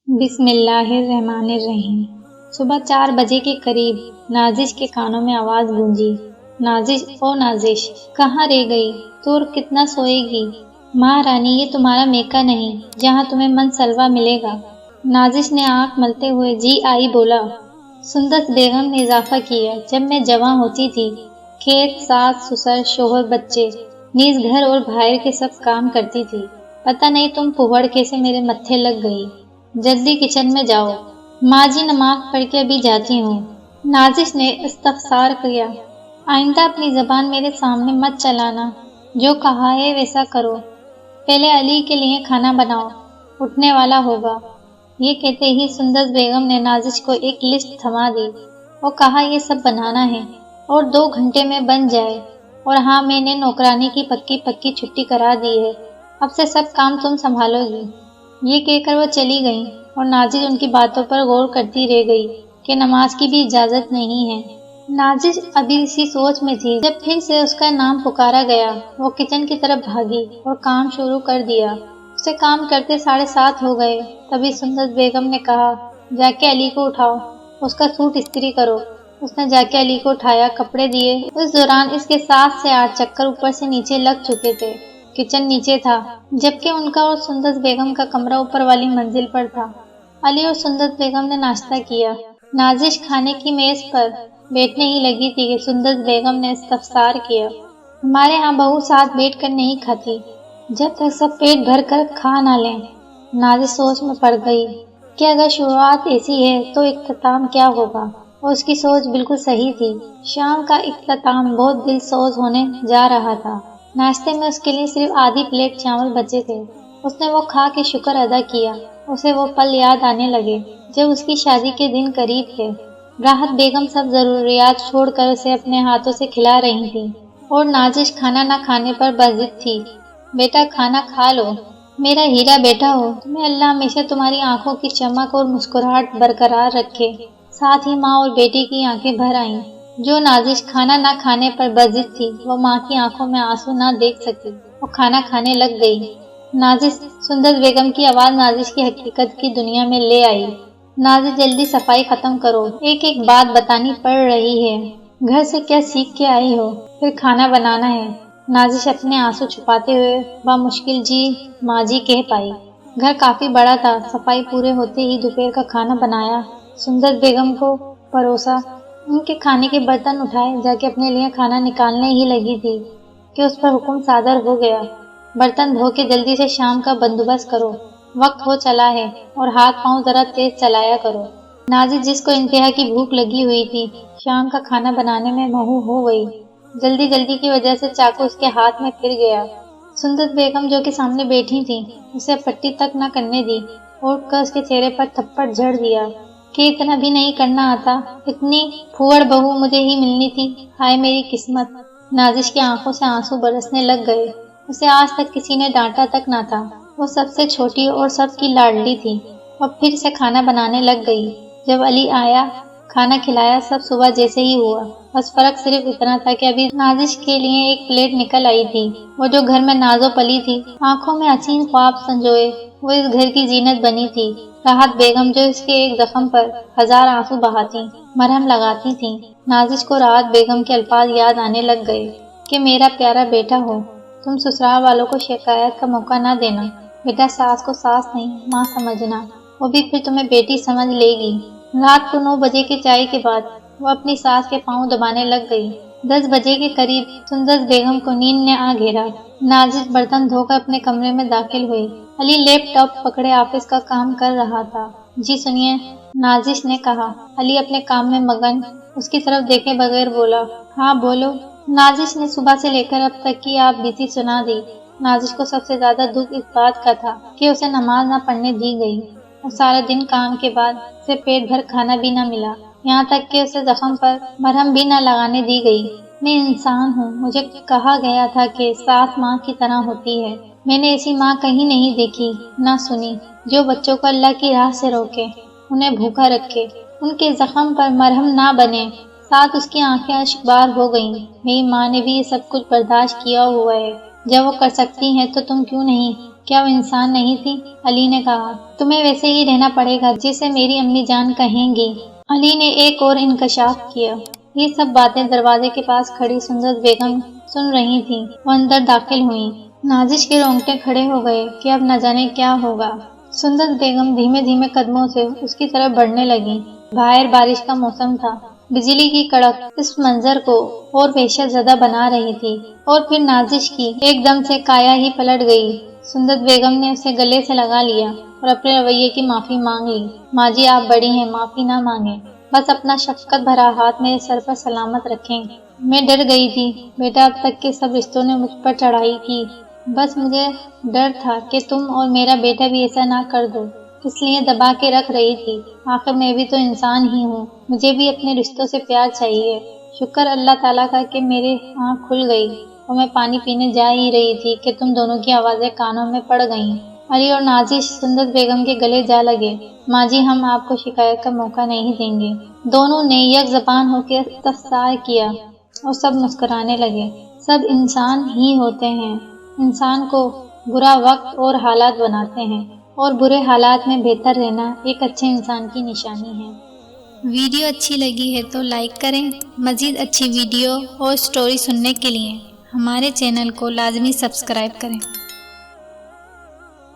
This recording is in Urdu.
بسم اللہ الرحمن الرحیم۔ صبح 4 بجے کے قریب نازش کے کانوں میں آواز گونجی، نازش او نازش، کہاں رہ گئی؟ تو اور کتنا سوئے گی؟ مہارانی یہ تمہارا میکہ نہیں جہاں تمہیں من سلوا ملے گا۔ نازش نے آنکھ ملتے ہوئے جی آئی بولا۔ سندس بیگم نے اضافہ کیا، جب میں جواں ہوتی تھی، کھیت، ساس سسر، شوہر، بچے، نیز گھر اور باہر کے سب کام کرتی تھی۔ پتہ نہیں تم پہوڑ کیسے میرے متھے لگ گئی۔ جلدی کچن میں جاؤ، ماں جی نماز پڑھ کے ابھی جاتی ہوں۔ نازش نے استفسار کیا، آئندہ اپنی زبان میرے سامنے مت چلانا، جو کہا ہے ویسا کرو۔ پہلے علی کے لیے کھانا بناؤ، اٹھنے والا ہوگا۔ یہ کہتے ہی سندس بیگم نے نازش کو ایک لسٹ تھما دی اور کہا یہ سب بنانا ہے اور 2 گھنٹے میں بن جائے، اور ہاں میں نے نوکرانی کی پکی چھٹی کرا دی ہے، اب سے سب کام تم سنبھالو گی۔ یہ کہہ کر وہ چلی گئیں اور نازش ان کی باتوں پر غور کرتی رہ گئی کہ نماز کی بھی اجازت نہیں ہے۔ نازش ابھی اسی سوچ میں تھی جب پھر سے اس کا نام پکارا گیا۔ وہ کچن کی طرف بھاگی اور کام شروع کر دیا۔ اسے کام کرتے 7:30 ہو گئے۔ تبھی سندس بیگم نے کہا، جا کے علی کو اٹھاؤ، اس کا سوٹ استری کرو۔ اس نے جا کے علی کو اٹھایا، کپڑے دیے۔ اس دوران اس کے 7 سے 8 چکر اوپر سے نیچے لگ چکے تھے۔ کچن نیچے تھا، جبکہ ان کا اور سندس بیگم کا کمرہ اوپر والی منزل پر تھا۔ علی اور سندس بیگم نے ناشتہ کیا۔ نازش کھانے کی میز پر بیٹھنے ہی لگی تھی کہ سندس بیگم نے استفسار کیا، ہمارے ہاں بہو ساتھ بیٹھ کر نہیں کھاتی جب تک سب پیٹ بھر کر کھا نہ لیں۔ نازش سوچ میں پڑ گئی کہ اگر شروعات ایسی ہے تو اختتام کیا ہوگا، اور اس کی سوچ بالکل صحیح تھی۔ شام کا اختتام بہت دل سوز ہونے جا رہا تھا۔ ناشتے میں اس کے لیے صرف آدھی پلیٹ چاول بچے تھے۔ اس نے وہ کھا کے شکر ادا کیا۔ اسے وہ پل یاد آنے لگے جب اس کی شادی کے دن قریب تھے۔ راحت بیگم سب ضروریات چھوڑ کر اسے اپنے ہاتھوں سے کھلا رہی تھی، اور نازش کھانا نہ کھانے پر بضد تھی۔ بیٹا کھانا کھا لو، میرا ہیرا بیٹا ہو، تمہیں اللہ ہمیشہ تمہاری آنکھوں کی چمک اور مسکراہٹ برقرار رکھے۔ ساتھ ہی ماں اور بیٹی کی آنکھیں بھر آئیں۔ جو نازش کھانا نہ کھانے پر بضد تھی، وہ ماں کی آنکھوں میں آنسو نہ دیکھ سکی اور کھانا کھانے لگ گئی۔ نازش، سندس بیگم کی آواز نازش کی حقیقت کی دنیا میں لے آئی۔ نازش جلدی صفائی ختم کرو، ایک ایک بات بتانی پڑ رہی ہے۔ گھر سے کیا سیکھ کے آئی ہو؟ پھر کھانا بنانا ہے۔ نازش اپنے آنسو چھپاتے ہوئے بمشکل جی ماں جی کہہ پائی۔ گھر کافی بڑا تھا۔ صفائی پورے ہوتے ہی دوپہر کا کھانا بنایا، سندس بیگم کو پروسا۔ ان کے کھانے کے برتن اٹھائے، جا کے اپنے لیے کھانا نکالنے ہی لگی تھی کہ اس پر حکم صادر ہو گیا، برتن دھو کے جلدی سے شام کا بندوبست کرو، وقت ہو چلا ہے، اور ہاتھ پاؤں ذرا تیز چلایا کرو۔ نازش، جس کو انتہا کی بھوک لگی ہوئی تھی، شام کا کھانا بنانے میں مہو ہو گئی۔ جلدی کی وجہ سے چاقو اس کے ہاتھ میں پھر گیا۔ سندس بیگم جو کہ سامنے بیٹھی تھی، اسے پٹی تک نہ کرنے دی اور اٹھ کر اس کے چہرے پر تھپڑ جھڑ دیا کہ اتنا بھی نہیں کرنا آتا، اتنی پھوڑ بہو مجھے ہی ملنی تھی، ہائے میری قسمت۔ نازش کی آنکھوں سے آنسو برسنے لگ گئے۔ اسے آج تک کسی نے ڈانٹا تک نہ تھا۔ وہ سب سے چھوٹی اور سب کی لاڈلی تھی، اور پھر سے کھانا بنانے لگ گئی۔ جب علی آیا، کھانا کھلایا، سب صبح جیسے ہی ہوا، بس فرق صرف اتنا تھا کہ ابھی نازش کے لیے ایک پلیٹ نکل آئی تھی۔ وہ جو گھر میں نازو پلی تھی، آنکھوں میں حسین خواب سنجوئے، وہ اس گھر کی زینت بنی تھی۔ راحت بیگم جو اس کے ایک زخم پر 1000 آنسو بہاتی، مرہم لگاتی تھیں۔ نازش کو راحت بیگم کے الفاظ یاد آنے لگ گئے کہ میرا پیارا بیٹا ہو، تم سسرال والوں کو شکایت کا موقع نہ دینا، بیٹا ساس کو ساس نہیں ماں سمجھنا، وہ بھی پھر تمہیں بیٹی سمجھ لے گی۔ رات کو 9 بجے کی چائے کے بعد وہ اپنی ساس کے پاؤں دبانے لگ گئی۔ 10 بجے کے قریب سندس بیگم کو نیند نے آ گھیرا۔ نازش برتن دھو کر اپنے کمرے میں داخل ہوئی۔ علی لیپ ٹاپ پکڑے آفس کا کام کر رہا تھا۔ جی سنیے، نازش نے کہا۔ علی اپنے کام میں مگن اس کی طرف دیکھے بغیر بولا، ہاں بولو۔ نازش نے صبح سے لے کر اب تک کی آپ بیتی سنا دی۔ نازش کو سب سے زیادہ دکھ اس بات کا تھا کہ اسے نماز نہ پڑھنے دی گئی، اور سارا دن کام کے بعد اسے پیٹ بھر کھانا بھی نہ ملا، یہاں تک کہ اسے زخم پر مرہم بھی نہ لگانے دی گئی۔ میں انسان ہوں، مجھے کہا گیا تھا کہ ساس ماں کی طرح ہوتی ہے۔ میں نے ایسی ماں کہیں نہیں دیکھی، نہ سنی، جو بچوں کو اللہ کی راہ سے روکے، انہیں بھوکا رکھے، ان کے زخم پر مرہم نہ بنے۔ ساتھ اس کی آنکھیں اشک بار ہو گئیں۔ میری ماں نے بھی یہ سب کچھ برداشت کیا ہوا ہے، جب وہ کر سکتی ہیں تو تم کیوں نہیں؟ کیا وہ انسان نہیں تھی؟ علی نے کہا، تمہیں ویسے ہی رہنا پڑے گا جسے میری امی جان کہیں گی۔ علی نے ایک اور انکشاف کیا۔ یہ سب باتیں دروازے کے پاس کھڑی سندس بیگم سن رہی تھی۔ وہ اندر داخل ہوئیں۔ نازش کے رونگٹے کھڑے ہو گئے کہ اب نہ جانے کیا ہوگا۔ سندس بیگم دھیمے دھیمے قدموں سے اس کی طرف بڑھنے لگیں۔ باہر بارش کا موسم تھا۔ بجلی کی کڑک اس منظر کو اور وحشت زدہ بنا رہی تھی۔ اور پھر نازش کی ایک دم سے کایا ہی پلٹ گئی۔ سندس بیگم نے اسے گلے سے لگا لیا اور اپنے رویے کی معافی مانگ لی۔ ماں جی آپ بڑی ہیں، معافی نہ مانگیں، بس اپنا شفقت بھرا ہاتھ میرے سر پر سلامت رکھیں۔ میں ڈر گئی تھی بیٹا، اب تک کے سب رشتوں نے مجھ پر چڑھائی کی، بس مجھے ڈر تھا کہ تم اور میرا بیٹا بھی ایسا نہ کر دو، اس لیے دبا کے رکھ رہی تھی۔ آخر میں بھی تو انسان ہی ہوں، مجھے بھی اپنے رشتوں سے پیار چاہیے۔ شکر اللہ تعالیٰ کا کہ میری آنکھ کھل گئی اور میں پانی پینے جا ہی رہی تھی کہ تم دونوں کی آوازیں کانوں میں پڑ گئیں۔ علی اور نازش سندس بیگم کے گلے جا لگے۔ ماں جی ہم آپ کو شکایت کا موقع نہیں دیں گے۔ دونوں نے یک زبان ہو کے استفسار کیا اور سب مسکرانے لگے۔ سب انسان ہی ہوتے ہیں، انسان کو برا وقت اور حالات بناتے ہیں، اور برے حالات میں بہتر رہنا ایک اچھے انسان کی نشانی ہے۔ ویڈیو اچھی لگی ہے تو لائک کریں۔ مزید اچھی ویڈیو اور سٹوری سننے کے لیے ہمارے چینل کو لازمی سبسکرائب کریں۔